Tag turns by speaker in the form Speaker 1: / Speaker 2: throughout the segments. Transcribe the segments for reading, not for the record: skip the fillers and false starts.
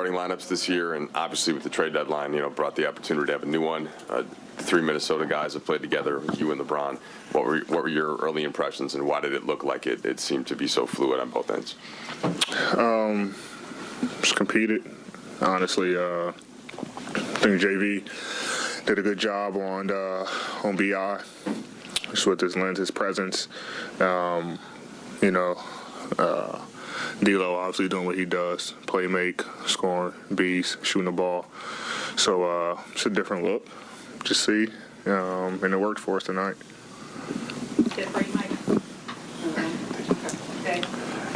Speaker 1: starting lineups this year, and obviously with the trade deadline, brought the opportunity to have a new one. The 3 Minnesota guys have played together, you and LeBron. What were your early impressions, and why did it look like it seemed to be so fluid on both ends?
Speaker 2: Just competed, honestly. I think JV did a good job on BI, just with his length, his presence. D'Lo obviously doing what he does, play make, scoring, beast, shooting the ball. So it's a different look, just see, and it worked for us tonight.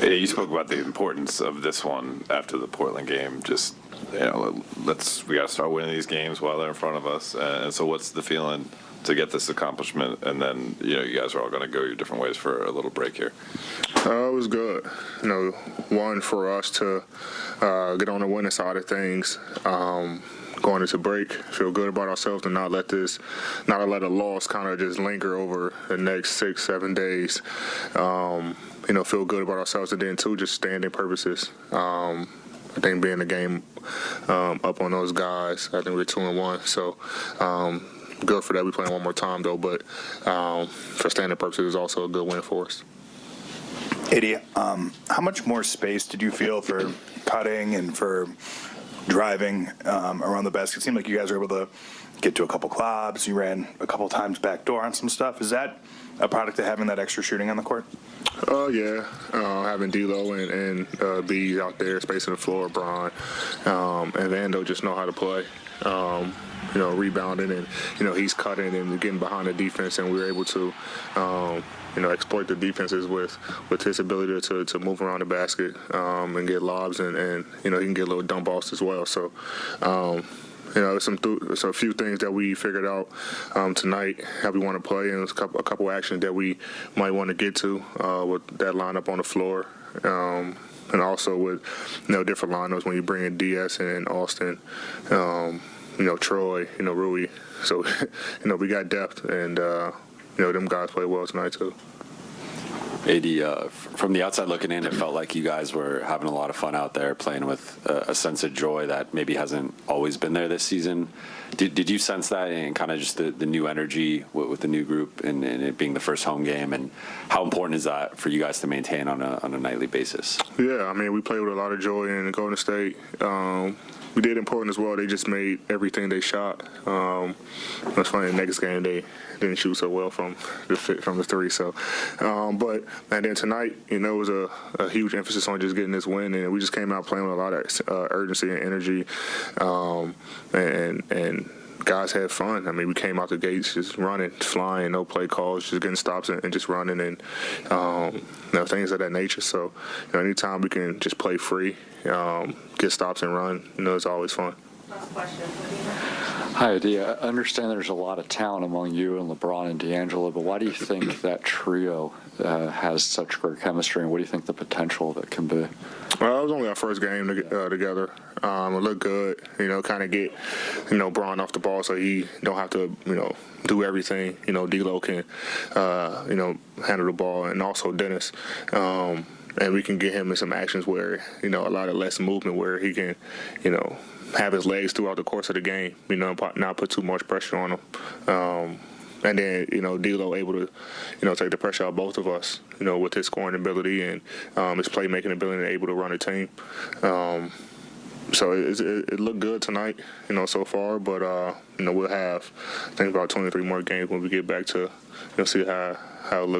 Speaker 3: Yeah, you spoke about the importance of this one after the Portland game. Just, we got to start winning these games while they're in front of us. And so what's the feeling to get this accomplishment? And then, you guys are all going to go your different ways for a little break here.
Speaker 2: It was good. One, for us to get on the winning side of things. Going into break, feel good about ourselves and not let a loss kind of just linger over the next 6-7 days. Feel good about ourselves, and then two, just standing purposes. I think being the game up on those guys, I think we're 2-1. So good for that. We playing one more time though, but for standing purposes, is also a good win for us.
Speaker 4: Eddie, how much more space did you feel for cutting and for driving around the basket? It seemed like you guys were able to get to a couple clubs. You ran a couple times backdoor on some stuff. Is that a product of having that extra shooting on the court?
Speaker 2: Yeah. Having D'Lo and B out there, spacing the floor, Bron, and Vando just know how to play. Rebounding and, he's cutting and getting behind the defense, and we were able to, exploit the defenses with his ability to move around the basket and get lobs, and he can get little dump offs as well. So, there's a few things that we figured out tonight, how we want to play, and there's a couple actions that we might want to get to with that lineup on the floor. And also with different lineups when you bring in DS and Austin, Troy, Rui. So, we got depth, and them guys play well tonight too.
Speaker 5: AD, from the outside looking in, it felt like you guys were having a lot of fun out there, playing with a sense of joy that maybe hasn't always been there this season. Did you sense that, and kind of just the new energy with the new group and it being the first home game? And how important is that for you guys to maintain on a nightly basis? Yeah,
Speaker 2: we played with a lot of joy in Golden State. We did important as well. They just made everything they shot. It's funny, the next game they didn't shoot so well from the three. So, and then tonight, it was a huge emphasis on just getting this win, and we just came out playing with a lot of urgency and energy, and guys had fun. We came out the gates just running, flying, no play calls, just getting stops and just running, and things of that nature. So, anytime we can just play free, get stops and run, it's always fun.
Speaker 6: Last question.
Speaker 7: Hi, Adi. I understand there's a lot of talent among you and LeBron and D'Angelo, but why do you think that trio has such great chemistry, and what do you think the potential of it can be?
Speaker 2: Well, it was only our first game together. It looked good, kind of get, Bron off the ball so he don't have to, do everything. D'Lo can, handle the ball, and also Dennis. And we can get him in some actions where, a lot of less movement where he can, have his legs throughout the course of the game, not put too much pressure on him. And then, D'Lo able to, take the pressure out of both of us, with his scoring ability and his playmaking ability and able to run a team. So it looked good tonight, so far. But, we'll have, I think, about 23 more games when we get back to, see how it looks.